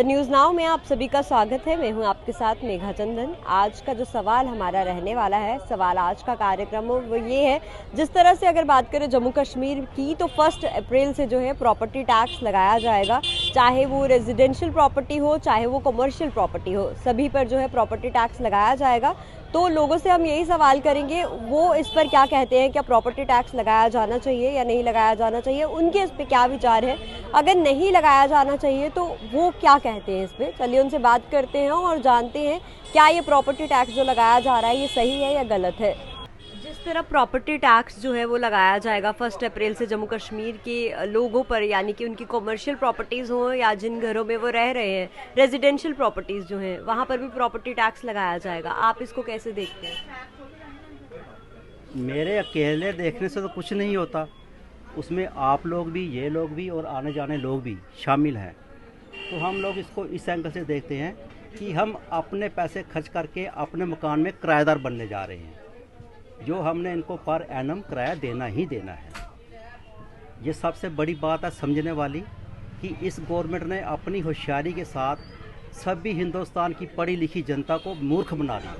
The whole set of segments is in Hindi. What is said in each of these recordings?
न्यूज़ नाउ में आप सभी का स्वागत है। मैं हूं आपके साथ मेघा चंदन। आज का जो सवाल हमारा रहने वाला है, सवाल आज का कार्यक्रम वो ये है, जिस तरह से अगर बात करें जम्मू कश्मीर की, तो 1 अप्रैल से जो है प्रॉपर्टी टैक्स लगाया जाएगा। चाहे वो रेजिडेंशियल प्रॉपर्टी हो, चाहे वो कमर्शियल प्रॉपर्टी हो, सभी पर जो है प्रॉपर्टी टैक्स लगाया जाएगा। तो लोगों से हम यही सवाल करेंगे, वो इस पर क्या कहते हैं, क्या प्रॉपर्टी टैक्स लगाया जाना चाहिए या नहीं लगाया जाना चाहिए, उनके इस पर क्या विचार है। अगर नहीं लगाया जाना चाहिए तो वो क्या कहते हैं इस पर। चलिए उनसे बात करते हैं और जानते हैं क्या ये प्रॉपर्टी टैक्स जो लगाया जा रहा है ये सही है या गलत है। जिस तरह प्रॉपर्टी टैक्स जो है वो लगाया जाएगा 1 अप्रैल से जम्मू कश्मीर के लोगों पर, यानी कि उनकी कमर्शियल प्रॉपर्टीज़ हों या जिन घरों में वो रह रहे हैं, रेजिडेंशियल प्रॉपर्टीज़ जो हैं वहाँ पर भी प्रॉपर्टी टैक्स लगाया जाएगा। आप इसको कैसे देखते हैं? मेरे अकेले देखने से तो कुछ नहीं होता, उसमें आप लोग भी, ये लोग भी और आने जाने लोग भी शामिल हैं। तो हम लोग इसको इस एंगल से देखते हैं कि हम अपने पैसे खर्च करके अपने मकान में किराएदार बनने जा रहे हैं, जो हमने इनको पर एनम किराया देना ही देना है। ये सबसे बड़ी बात है समझने वाली कि इस गवर्नमेंट ने अपनी होशियारी के साथ सभी हिंदुस्तान की पढ़ी लिखी जनता को मूर्ख बना दिया,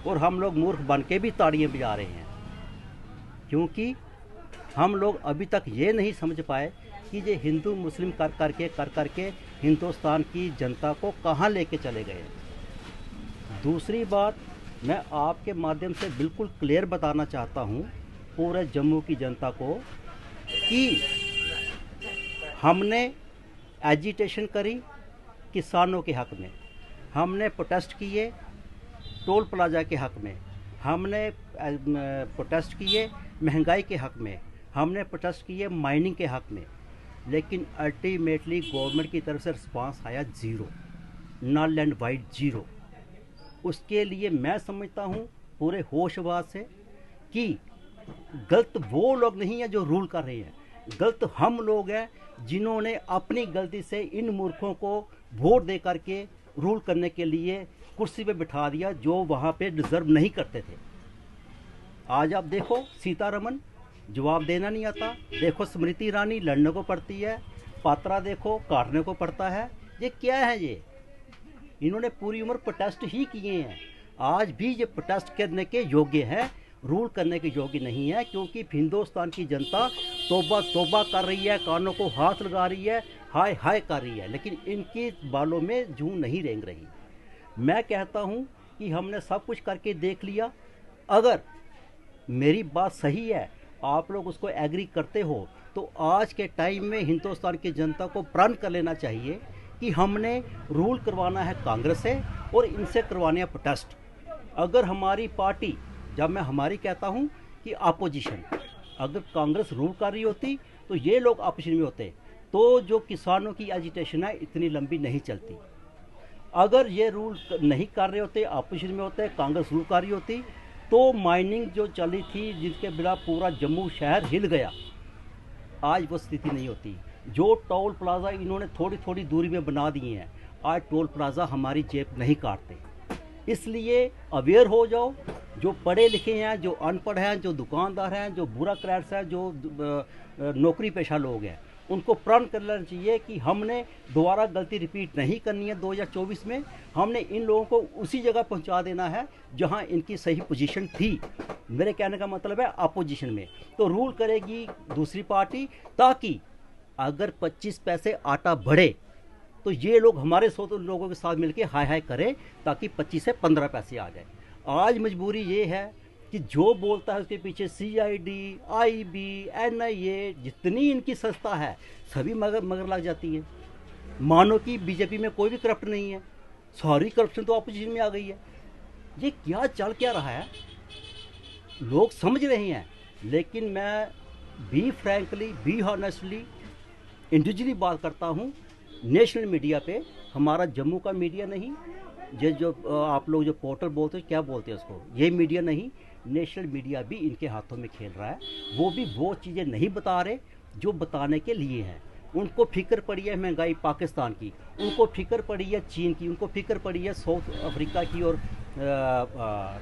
और हम लोग मूर्ख बन के भी ताड़ियाँ बजा रहे हैं, क्योंकि हम लोग अभी तक ये नहीं समझ पाए कि ये हिंदू मुस्लिम कर करके हिंदुस्तान की जनता को कहाँ लेके चले गए। दूसरी बात, मैं आपके माध्यम से बिल्कुल क्लियर बताना चाहता हूँ पूरे जम्मू की जनता को कि हमने एजिटेशन करी किसानों के हक़ में, हमने प्रोटेस्ट किए टोल प्लाजा के हक़ में, हमने प्रोटेस्ट किए महंगाई के हक़ में, हमने प्रोटेस्ट किए माइनिंग के हक़ में, लेकिन अल्टीमेटली गवर्नमेंट की तरफ से रिस्पांस आया zero, null and wide zero. उसके लिए मैं समझता हूँ पूरे होशवास से कि गलत वो लोग नहीं हैं जो रूल कर रहे हैं, गलत हम लोग हैं जिन्होंने अपनी गलती से इन मूर्खों को वोट दे करके रूल करने के लिए कुर्सी पे बिठा दिया, जो वहाँ पे डिज़र्व नहीं करते थे। आज आप देखो सीतारमन, जवाब देना नहीं आता, देखो स्मृति ईरानी लड़ने को पड़ती है, पात्रा देखो काटने को पड़ता है। ये क्या है? ये इन्होंने पूरी उम्र प्रोटेस्ट ही किए हैं, आज भी ये प्रोटेस्ट करने के योग्य हैं, रूल करने के योग्य नहीं है, क्योंकि हिंदुस्तान की जनता तौबा तौबा कर रही है, कानों को हाथ लगा रही है, हाय हाय कर रही है, लेकिन इनकी बालों में जूं नहीं रेंग रही। मैं कहता हूं कि हमने सब कुछ करके देख लिया। अगर मेरी बात सही है, आप लोग उसको एग्री करते हो, तो आज के टाइम में हिंदुस्तान की जनता को प्रण कर लेना चाहिए कि हमने रूल करवाना है कांग्रेस से और इनसे करवाने हैं प्रोटेस्ट। अगर हमारी पार्टी, जब मैं हमारी कहता हूं कि अपोजिशन, अगर कांग्रेस रूल कर रही होती तो ये लोग अपोजिशन में होते, तो जो किसानों की एजिटेशन है इतनी लंबी नहीं चलती। अगर ये रूल नहीं कर रहे होते, अपोजिशन में होते, कांग्रेस रूल कर रही होती, तो माइनिंग जो चली थी जिसके बिना पूरा जम्मू शहर हिल गया, आज वो स्थिति नहीं होती। जो टोल प्लाजा इन्होंने थोड़ी थोड़ी दूरी में बना दिए हैं, आज टोल प्लाजा हमारी जेब नहीं काटते। इसलिए अवेयर हो जाओ, जो पढ़े लिखे हैं, जो अनपढ़ हैं, जो दुकानदार हैं, जो ब्यूरोक्रेट्स हैं, जो नौकरी पेशा लोग हैं, उनको प्रण कर लेना चाहिए कि हमने दोबारा गलती रिपीट नहीं करनी है। 2024 में हमने इन लोगों को उसी जगह पहुंचा देना है जहां इनकी सही पोजीशन थी। मेरे कहने का मतलब है अपोजिशन में तो रूल करेगी दूसरी पार्टी, ताकि अगर 25 पैसे आटा बढ़े तो ये लोग हमारे 100 लोगों के साथ मिलकर हाय हाय करें, ताकि 25 से 15 पैसे आ जाए। आज मजबूरी ये है कि जो बोलता है उसके पीछे CID, IB, NIA, जितनी इनकी संस्था है सभी मगर लग जाती है। मानो कि बीजेपी में कोई भी करप्ट नहीं है, सारी करप्शन तो अपोजिशन में आ गई है। ये क्या चल क्या रहा है, लोग समझ रहे हैं। लेकिन मैं be frankly, be honestly, individually बात करता हूँ, नेशनल मीडिया पे, हमारा जम्मू का मीडिया नहीं, जो आप लोग जो पोर्टल बोलते हैं, क्या बोलते हैं उसको, ये मीडिया नहीं, नेशनल मीडिया भी इनके हाथों में खेल रहा है। वो भी वो चीज़ें नहीं बता रहे जो बताने के लिए हैं। उनको फिक्र पड़ी है महंगाई पाकिस्तान की, उनको फिक्र पड़ी है चीन की, उनको फिक्र पड़ी है साउथ अफ्रीका की और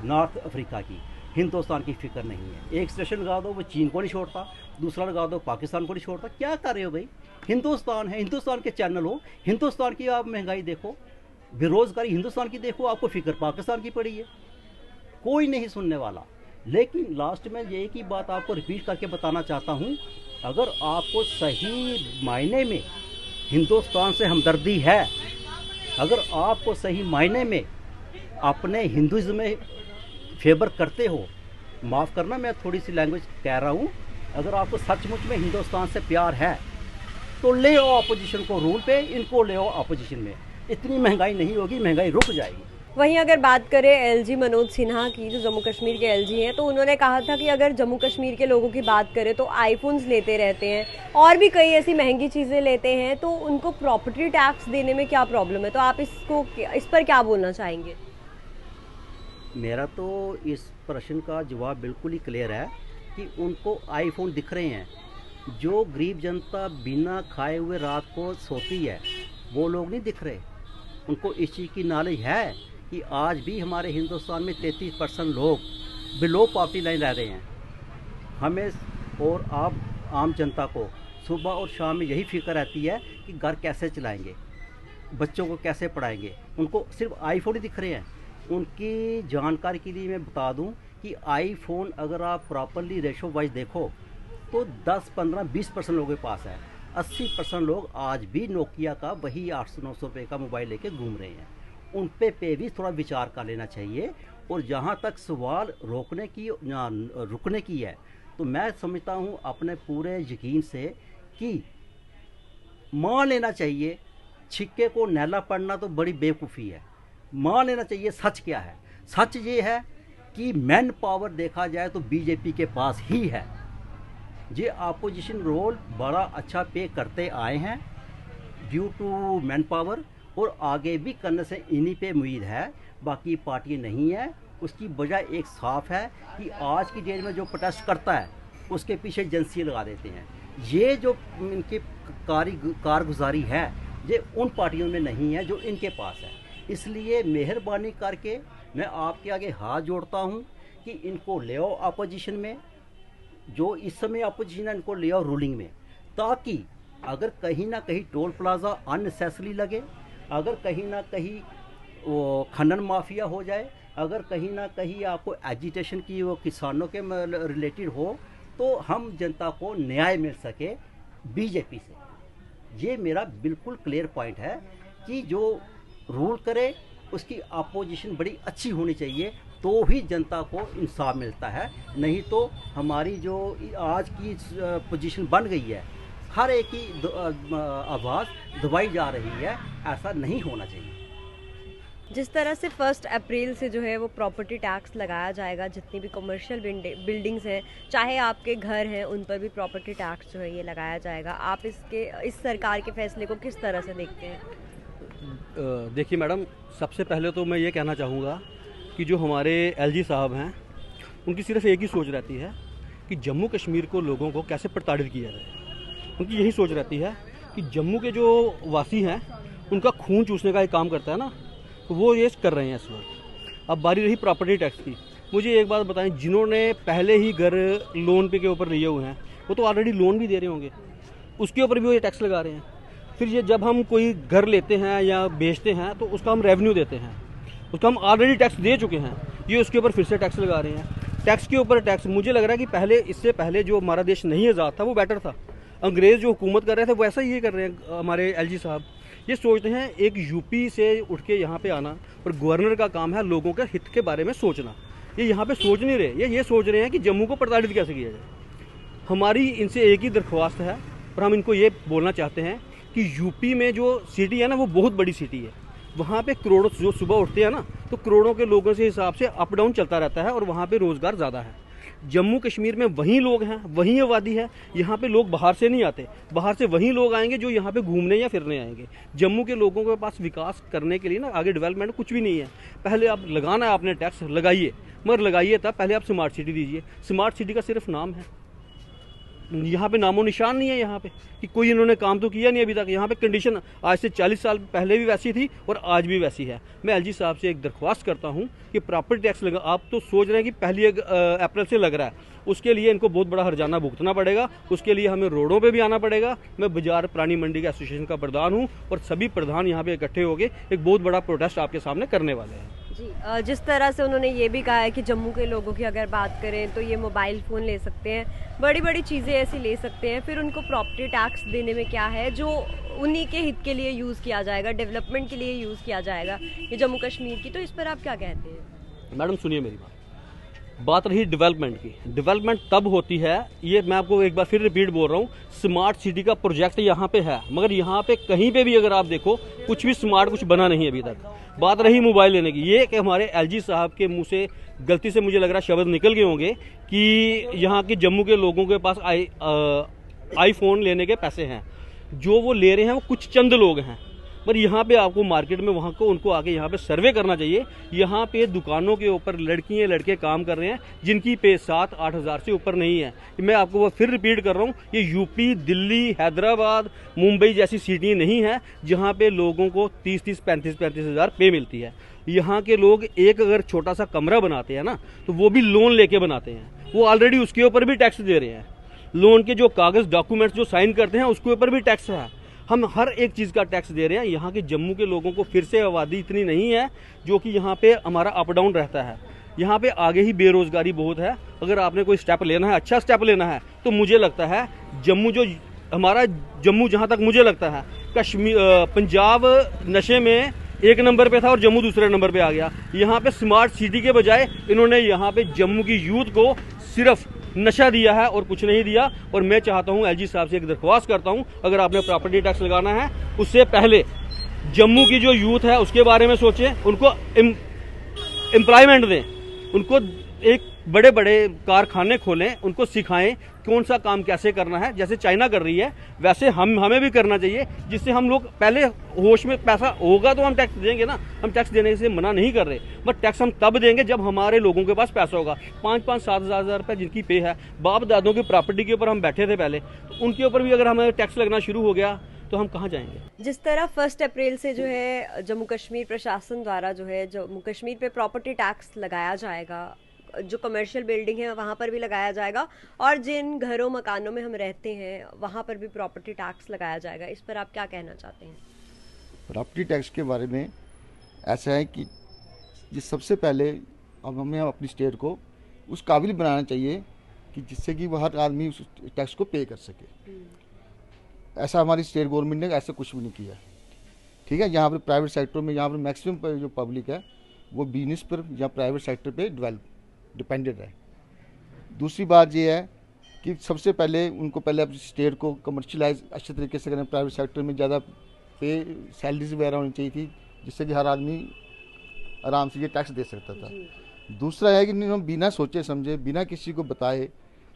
नॉर्थ अफ्रीका की। हिंदुस्तान की फिक्र नहीं है। एक स्टेशन लगा दो वो चीन को नहीं छोड़ता, दूसरा लगा दो पाकिस्तान को नहीं छोड़ता। क्या कर रहे हो भाई? हिंदुस्तान है, हिंदुस्तान के चैनल हो, हिंदुस्तान की आप महंगाई देखो, बेरोजगारी हिंदुस्तान की देखो, आपको फिक्र पाकिस्तान की पड़ी है। कोई नहीं सुनने वाला। लेकिन लास्ट में ये की बात आपको रिपीट करके बताना चाहता हूँ, अगर आपको सही मायने में हिंदुस्तान से हमदर्दी है, अगर आपको सही मायने में अपने हिंदुइज्म में फेवर करते हो, माफ़ करना मैं थोड़ी सी लैंग्वेज कह रहा हूँ, अगर आपको सचमुच में हिंदुस्तान से प्यार है तो ले आओ अपोजिशन को रूल पे, इनको ले आओ अपोजिशन में। इतनी महंगाई नहीं होगी, महंगाई रुक जाएगी। वहीं अगर बात करें एलजी मनोज सिन्हा की, जो जम्मू कश्मीर के एलजी हैं, तो उन्होंने कहा था कि अगर जम्मू कश्मीर के लोगों की बात करें तो आईफोन्स लेते रहते हैं और भी कई ऐसी महंगी चीज़ें लेते हैं, तो उनको प्रॉपर्टी टैक्स देने में क्या प्रॉब्लम है? तो आप इस पर क्या बोलना चाहेंगे? मेरा तो इस प्रश्न का जवाब बिल्कुल ही क्लियर है कि उनको आईफोन दिख रहे हैं। जो गरीब जनता बिना खाए हुए रात को सोती है वो लोग नहीं दिख रहे। उनको इस चीज़ की नॉलेज है कि आज भी हमारे हिंदुस्तान में 33% लोग बिलो पॉवर्टी लाइन रह रहे हैं। हमें और आप आम जनता को सुबह और शाम में यही फिक्र रहती है कि घर कैसे चलाएंगे, बच्चों को कैसे पढ़ाएंगे। उनको सिर्फ आईफोन ही दिख रहे हैं। उनकी जानकारी के लिए मैं बता दूं कि आईफोन अगर आप प्रॉपरली रेशो वाइज देखो तो 10, 15, 20% लोगों के पास है। 80% लोग आज भी नोकिया का वही 800-900 रुपये का मोबाइल लेके घूम रहे हैं। उन पे भी थोड़ा विचार कर लेना चाहिए। और जहाँ तक सवाल रुकने की है, तो मैं समझता हूँ अपने पूरे यकीन से कि मान लेना चाहिए, छिक्के को नैला पड़ना तो बड़ी बेवकूफ़ी है। मान लेना चाहिए सच क्या है। सच ये है कि मैन पावर देखा जाए तो बीजेपी के पास ही है। ये अपोजिशन रोल बड़ा अच्छा पे करते आए हैं ड्यू टू मैन पावर, और आगे भी करने से इन्हीं पे उम्मीद है, बाकी पार्टी नहीं है। उसकी वजह एक साफ है कि आज की डेट में जो प्रोटेस्ट करता है उसके पीछे एजेंसी लगा देते हैं। ये जो इनकी कारगुजारी है ये उन पार्टियों में नहीं है जो इनके पास है। इसलिए मेहरबानी करके मैं आपके आगे हाथ जोड़ता हूँ कि इनको ले आओ अपोजिशन में, जो इस समय अपोजिशन है इनको ले आओ रूलिंग में, ताकि अगर कहीं ना कहीं टोल प्लाजा अननेसेसरी लगे, अगर कहीं ना कहीं वो खनन माफिया हो जाए, अगर कहीं ना कहीं आपको एजिटेशन की वो किसानों के रिलेटेड हो, तो हम जनता को न्याय मिल सके बीजेपी से। ये मेरा बिल्कुल क्लियर पॉइंट है कि जो रूल करे उसकी अपोजिशन बड़ी अच्छी होनी चाहिए, तो ही जनता को इंसाफ मिलता है। नहीं तो हमारी जो आज की पोजीशन बन गई है, हर एक की आवाज़ दबाई जा रही है। ऐसा नहीं होना चाहिए। जिस तरह से 1 अप्रैल से जो है वो प्रॉपर्टी टैक्स लगाया जाएगा, जितनी भी कमर्शियल बिल्डिंग्स हैं, चाहे आपके घर हैं, उन पर भी प्रॉपर्टी टैक्स जो है ये लगाया जाएगा। आप इस सरकार के फैसले को किस तरह से देखते हैं? देखिए मैडम, सबसे पहले तो मैं ये कहना चाहूँगा कि जो हमारे एलजी साहब हैं उनकी सिर्फ एक ही सोच रहती है कि जम्मू कश्मीर को लोगों को कैसे प्रताड़ित किया जाए। उनकी यही सोच रहती है कि जम्मू के जो वासी हैं उनका खून चूसने का एक काम करता है ना, तो वो ये कर रहे हैं इस वक्त। अब बारी रही प्रॉपर्टी टैक्स की, मुझे एक बात बताएं, जिन्होंने पहले ही घर लोन पे के ऊपर लिए हुए हैं वो तो ऑलरेडी लोन भी दे रहे होंगे, उसके ऊपर भी वो ये टैक्स लगा रहे हैं। फिर ये जब हम कोई घर लेते हैं या बेचते हैं तो उसका हम रेवेन्यू देते हैं, उसका हम ऑलरेडी टैक्स दे चुके हैं, ये उसके ऊपर फिर से टैक्स लगा रहे हैं। टैक्स के ऊपर टैक्स, मुझे लग रहा है कि पहले, इससे पहले जो हमारा देश नहीं आज़ाद था वो बेटर था। अंग्रेज़ जो हुकूमत कर रहे थे वैसा ही ये कर रहे हैं हमारे एलजी साहब। ये सोचते हैं एक यूपी से उठ के यहाँ पे आना, और गवर्नर का काम है लोगों के हित के बारे में सोचना। ये यहाँ पे सोच नहीं रहे, ये सोच रहे हैं कि जम्मू को प्रताड़ित कैसे किया जाए। हमारी इनसे एक ही दरख्वास्त है, और हम इनको ये बोलना चाहते हैं कि यूपी में जो सिटी है ना वो बहुत बड़ी सिटी है। वहाँ पे करोड़ों जो सुबह उठते हैं ना, तो करोड़ों के लोगों से हिसाब से अप डाउन चलता रहता है, और वहाँ पे रोज़गार ज़्यादा है। जम्मू कश्मीर में वहीं लोग हैं, वहीं आबादी है। यहाँ पे लोग बाहर से नहीं आते, बाहर से वहीं लोग आएंगे जो यहाँ पे घूमने या फिरने आएंगे। जम्मू के लोगों के पास विकास करने के लिए ना आगे डेवलपमेंट कुछ भी नहीं है। पहले आप लगाना है आपने टैक्स लगाइए, मगर लगाइए तब पहले आप स्मार्ट सिटी दीजिए। स्मार्ट सिटी का सिर्फ नाम है, यहाँ पे नामो निशान नहीं है, यहाँ पे कि कोई इन्होंने काम तो किया नहीं अभी तक। यहाँ पे कंडीशन आज से 40 साल पहले भी वैसी थी और आज भी वैसी है। मैं एलजी साहब से एक दरख्वास्त करता हूँ कि प्रॉपर्टी टैक्स लगा, आप तो सोच रहे हैं कि 1 अप्रैल से लग रहा है, उसके लिए इनको बहुत बड़ा हर्जाना भुगतना पड़ेगा। उसके लिए हमें रोडों पे भी आना पड़ेगा। मैं बाजार प्राणी मंडी के एसोसिएशन का प्रधान हूँ और सभी प्रधान यहाँ पे इकट्ठे होकर एक बहुत बड़ा प्रोटेस्ट आपके सामने करने वाले हैं। जी, जिस तरह से उन्होंने ये भी कहा है कि जम्मू के लोगों की अगर बात करें तो ये मोबाइल फ़ोन ले सकते हैं, बड़ी बड़ी चीज़ें ऐसी ले सकते हैं, फिर उनको प्रॉपर्टी टैक्स देने में क्या है जो उन्हीं के हित के लिए यूज़ किया जाएगा, डेवलपमेंट के लिए यूज़ किया जाएगा ये जम्मू कश्मीर की। तो इस पर आप क्या कहते हैं? मैडम सुनिए मेरी बात रही डेवलपमेंट की। डेवलपमेंट तब होती है, ये मैं आपको एक बार फिर रिपीट बोल रहा हूँ, स्मार्ट सिटी का प्रोजेक्ट यहाँ पे है, मगर यहाँ पे कहीं पे भी अगर आप देखो कुछ भी स्मार्ट कुछ बना नहीं है अभी तक। बात रही मोबाइल लेने की, ये कि हमारे एलजी साहब के मुंह से गलती से मुझे लग रहा है शब्द निकल गए होंगे कि यहाँ के जम्मू के लोगों के पास आईफोन लेने के पैसे हैं। जो वो ले रहे हैं वो कुछ चंद लोग हैं, पर यहाँ पे आपको मार्केट में वहाँ को उनको आके यहाँ पे सर्वे करना चाहिए। यहाँ पे दुकानों के ऊपर लड़कियाँ लड़के काम कर रहे हैं जिनकी पे 7-8 हज़ार से ऊपर नहीं है। मैं आपको वो फिर रिपीट कर रहा हूँ, ये यूपी, दिल्ली, हैदराबाद, मुंबई जैसी सिटी नहीं है जहाँ पे लोगों को 30-30, 35-35 हज़ार पे मिलती है। यहाँ के लोग एक अगर छोटा सा कमरा बनाते हैं ना तो वो भी लोन लेके बनाते हैं, वो ऑलरेडी उसके ऊपर भी टैक्स दे रहे हैं। लोन के जो कागज़ डॉक्यूमेंट्स जो साइन करते हैं उसके ऊपर भी टैक्स है। हम हर एक चीज़ का टैक्स दे रहे हैं। यहाँ के जम्मू के लोगों को फिर से आबादी इतनी नहीं है जो कि यहाँ पे हमारा अप डाउन रहता है। यहाँ पे आगे ही बेरोज़गारी बहुत है। अगर आपने कोई स्टेप लेना है, अच्छा स्टेप लेना है, तो मुझे लगता है जम्मू जो हमारा जम्मू, जहाँ तक मुझे लगता है पंजाब नशे में 1 नंबर पे था और जम्मू दूसरे नंबर पे आ गया। यहाँ पे स्मार्ट सिटी के बजाय इन्होंने यहाँ पे जम्मू की यूथ को सिर्फ नशा दिया है और कुछ नहीं दिया। और मैं चाहता हूं, एलजी साहब से एक दरख्वास्त करता हूं, अगर आपने प्रॉपर्टी टैक्स लगाना है उससे पहले जम्मू की जो यूथ है उसके बारे में सोचें, उनको एम्प्लॉयमेंट दें, उनको एक बड़े बड़े कारखाने खोलें, उनको सिखाएं कौन सा काम कैसे करना है। जैसे चाइना कर रही है वैसे हमें भी करना चाहिए, जिससे हम लोग पहले होश में पैसा होगा तो हम टैक्स देंगे ना। हम टैक्स देने से मना नहीं कर रहे, बट टैक्स हम तब देंगे जब हमारे लोगों के पास पैसा होगा। 5-5, 7 हज़ार रुपये जिनकी पे है, बाप दादों की प्रॉपर्टी के ऊपर हम बैठे थे पहले, तो उनके ऊपर भी अगर हमें टैक्स लगना शुरू हो गया तो हम कहाँ जाएंगे। जिस तरह 1 अप्रैल से जो है जम्मू कश्मीर प्रशासन द्वारा जो है जम्मू कश्मीर पे प्रॉपर्टी टैक्स लगाया जाएगा, जो कमर्शियल बिल्डिंग है वहाँ पर भी लगाया जाएगा और जिन घरों मकानों में हम रहते हैं वहाँ पर भी प्रॉपर्टी टैक्स लगाया जाएगा, इस पर आप क्या कहना चाहते हैं? प्रॉपर्टी टैक्स के बारे में ऐसा है कि ये सबसे पहले अब हमें अपनी स्टेट को उस काबिल बनाना चाहिए कि जिससे कि वो हर आदमी उस टैक्स को पे कर सके। ऐसा हमारी स्टेट गवर्नमेंट ने ऐसा कुछ भी नहीं किया, ठीक है। यहाँ पर प्राइवेट सेक्टर में यहाँ पर मैक्सिमम जो पब्लिक है वो बिजनेस पर या प्राइवेट सेक्टर पर डिपेंडेड है। दूसरी बात ये है कि सबसे पहले उनको पहले अपनी स्टेट को कमर्शलाइज अच्छे तरीके से करना, प्राइवेट सेक्टर में ज़्यादा पे सैलरीज वगैरह होनी चाहिए थी जिससे कि हर आदमी आराम से ये टैक्स दे सकता था। दूसरा है कि हम बिना सोचे समझे, बिना किसी को बताए,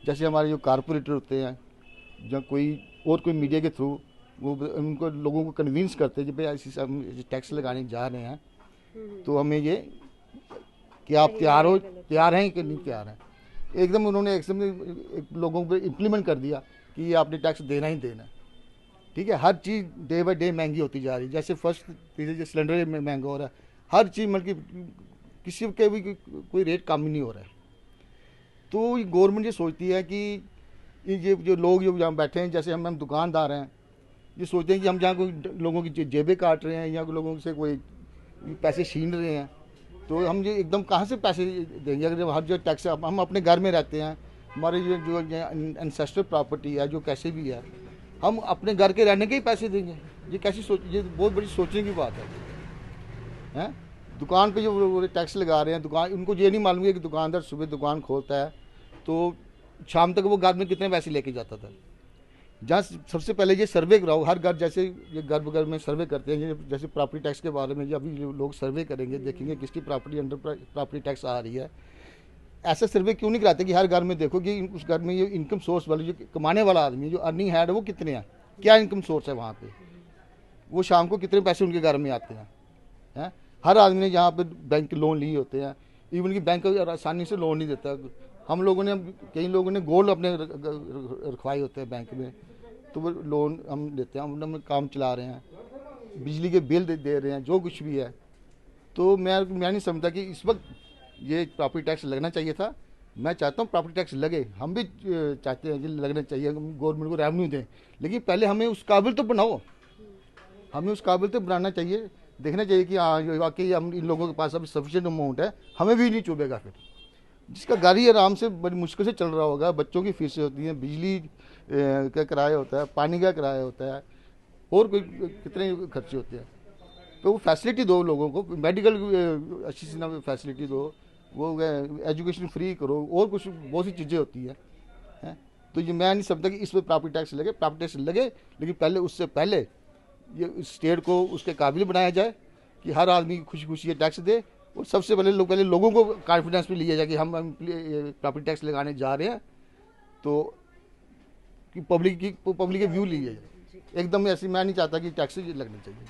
जैसे हमारे जो कारपोरेटर होते हैं या कोई मीडिया के थ्रू वो उनको लोगों को कन्विंस करते हैं कि भाई ऐसी टैक्स लगाने जा रहे हैं तो हमें ये कि आप तैयार हैं कि नहीं तैयार हैं। एकदम उन्होंने लोगों को इम्प्लीमेंट कर दिया कि ये आपने टैक्स देना ही देना, ठीक है। हर चीज़ डे बाई डे महंगी होती जा रही है। जैसे फर्स्ट सिलेंडर महंगा हो रहा है, हर चीज़ मतलब किसी के भी कोई रेट कम ही नहीं हो रहा है। तो गवर्नमेंट ये सोचती है कि ये जो लोग जो यहाँ बैठे हैं, जैसे हम दुकानदार हैं, ये सोचते हैं कि हम जहाँ कोई लोगों की जेबें काट रहे हैं या लोगों से कोई पैसे छीन रहे हैं, तो हम ये एकदम कहाँ से पैसे देंगे। अगर हर जो टैक्स हम अपने घर में रहते हैं, हमारे जो एंसेस्टर प्रॉपर्टी है जो कैसे भी है, हम अपने घर के रहने के ही पैसे देंगे। ये कैसी ये बहुत बड़ी सोचने की बात है। दुकान पे जो टैक्स लगा रहे हैं, दुकान उनको ये नहीं मालूम है कि दुकानदार सुबह दुकान खोलता है तो शाम तक वो घर में कितने पैसे लेके जाता था। जहाँ सबसे पहले ये सर्वे कराओ हर घर, जैसे ये घर में सर्वे करते हैं, जैसे प्रॉपर्टी टैक्स के बारे में अभी लोग सर्वे करेंगे, देखेंगे किसकी प्रॉपर्टी अंडर प्रॉपर्टी टैक्स आ रही है। ऐसा सर्वे क्यों नहीं कराते कि हर घर में देखो कि उस घर में ये इनकम सोर्स वाले जो कमाने वाला आदमी जो अर्निंग हैड है वो कितने हैं, क्या इनकम सोर्स है वहाँ पे, वो शाम को कितने पैसे उनके घर में आते हैं। हर आदमी ने यहाँ पर बैंक लोन लिए होते हैं, इवन कि बैंक आसानी से लोन नहीं देता। हम लोगों ने, कई लोगों ने गोल्ड अपने रखवाए होते हैं बैंक में, तो वो लोन हम देते हैं, हम काम चला रहे हैं, बिजली के बिल दे रहे हैं, जो कुछ भी है। तो मैं नहीं समझता कि इस वक्त ये प्रॉपर्टी टैक्स लगना चाहिए था। मैं चाहता हूँ प्रॉपर्टी टैक्स लगे, हम भी चाहते हैं कि लगना चाहिए, गवर्नमेंट को रेवेन्यू दें, लेकिन पहले हमें उस काबिल तो बनाओ, हमें उस काबिल तो बनाना चाहिए। देखना चाहिए कि हाँ वाकई हम इन लोगों के पास अभी सफिशिएंट अमाउंट है, हमें भी नहीं चुभेगा। फिर जिसका गाड़ी आराम से बड़ी मुश्किल से चल रहा होगा, बच्चों की फीसें होती हैं, बिजली का किराया होता है, पानी का किराया होता है, और कोई कितने खर्चे होते हैं, तो वो फैसिलिटी दो लोगों को, मेडिकल अच्छी सी ना फैसिलिटी दो, वो एजुकेशन फ्री करो, और कुछ बहुत सी चीज़ें होती हैं। तो ये मैं नहीं समझता कि इस पर प्रॉपर्टी टैक्स लगे। प्रॉपर्टी टैक्स लगे, लेकिन पहले उससे पहले ये स्टेट को उसके काबिल बनाया जाए कि हर आदमी खुशी खुशी ये टैक्स दे, और सबसे पहले लोगों को कॉन्फिडेंस में लिया जाए कि हम प्रॉपर्टी टैक्स लगाने जा रहे हैं, तो कि पब्लिक के व्यू लिए जाए। एकदम ऐसी मैं नहीं चाहता कि टैक्स लगना चाहिए,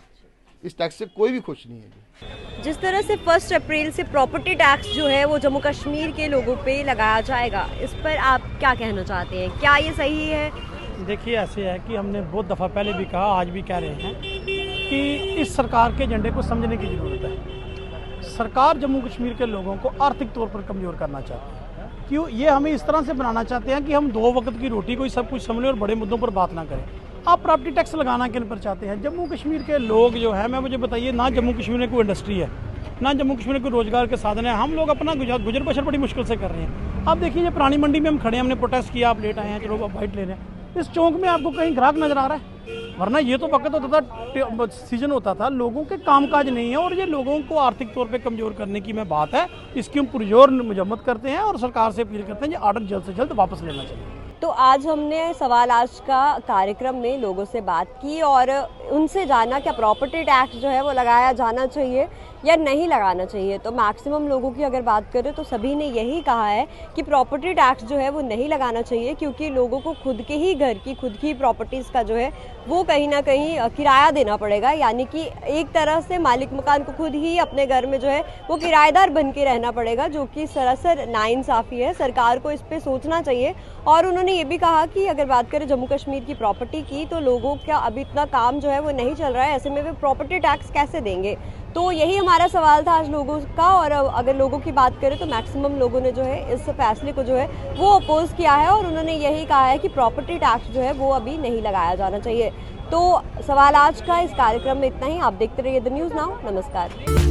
इस टैक्स से कोई भी खुश नहीं है। जिस तरह से 1 अप्रैल से प्रॉपर्टी टैक्स जो है वो जम्मू कश्मीर के लोगों पे लगाया जाएगा, इस पर आप क्या कहना चाहते हैं, क्या ये सही है? देखिए, ऐसे है कि हमने बहुत दफ़ा पहले भी कहा, आज भी कह रहे हैं कि इस सरकार के एजेंडे को समझने की ज़रूरत है। सरकार जम्मू कश्मीर के लोगों को आर्थिक तौर पर कमज़ोर करना चाहती है। क्यों? ये हमें इस तरह से बनाना चाहते हैं कि हम 2 वक्त की रोटी को ही सब कुछ समझ लें और बड़े मुद्दों पर बात ना करें। आप प्रॉपर्टी टैक्स लगाना किन पर चाहते हैं? जम्मू कश्मीर के लोग जो है, मुझे बताइए, ना जम्मू कश्मीर में कोई इंडस्ट्री है, ना जम्मू कश्मीर में कोई रोजगार के साधन है। हम लोग अपना गुजर बसर बड़ी मुश्किल से कर रहे हैं। आप देखिए, ये पुरानी मंडी में हम खड़े हैं, हमने प्रोटेस्ट किया, आप लेट आए हैं, चलो आप बाइट ले रहे हैं। इस चौक में आपको कहीं ग्राहक नजर आ रहा है? वरना ये तो वक्त होता था, सीजन होता था, लोगों के कामकाज नहीं है, और ये लोगों को आर्थिक तौर पे कमजोर करने की मैं बात है, इसकी हम पुरजोर मजम्मत करते हैं और सरकार से अपील करते हैं ये ऑर्डर जल्द से जल्द वापस लेना चाहिए। तो आज हमने सवाल आज का कार्यक्रम में लोगों से बात की और उनसे जाना क्या प्रॉपर्टी टैक्स जो है वो लगाया जाना चाहिए या नहीं लगाना चाहिए। तो मैक्सिमम लोगों की अगर बात करें तो सभी ने यही कहा है कि प्रॉपर्टी टैक्स जो है वो नहीं लगाना चाहिए, क्योंकि लोगों को खुद के ही घर की, खुद की प्रॉपर्टीज़ का जो है वो कहीं ना कहीं किराया देना पड़ेगा। यानी कि एक तरह से मालिक मकान को खुद ही अपने घर में जो है वो किराएदार बन के रहना पड़ेगा, जो कि सरासर नाइंसाफ़ी है। सरकार को इस पर सोचना चाहिए। और उन्होंने ये भी कहा कि अगर बात करें जम्मू कश्मीर की प्रॉपर्टी की, तो लोगों का अभी इतना काम जो है वो नहीं चल रहा है, ऐसे में वे प्रॉपर्टी टैक्स कैसे देंगे। तो यही हमारा सवाल था आज लोगों का। और अगर लोगों की बात करें तो मैक्सिमम लोगों ने जो है इस फैसले को जो है वो अपोज किया है, और उन्होंने यही कहा है कि प्रॉपर्टी टैक्स जो है वो अभी नहीं लगाया जाना चाहिए। तो सवाल आज का इस कार्यक्रम में इतना ही। आप देखते रहिए द न्यूज़ नाउ। नमस्कार।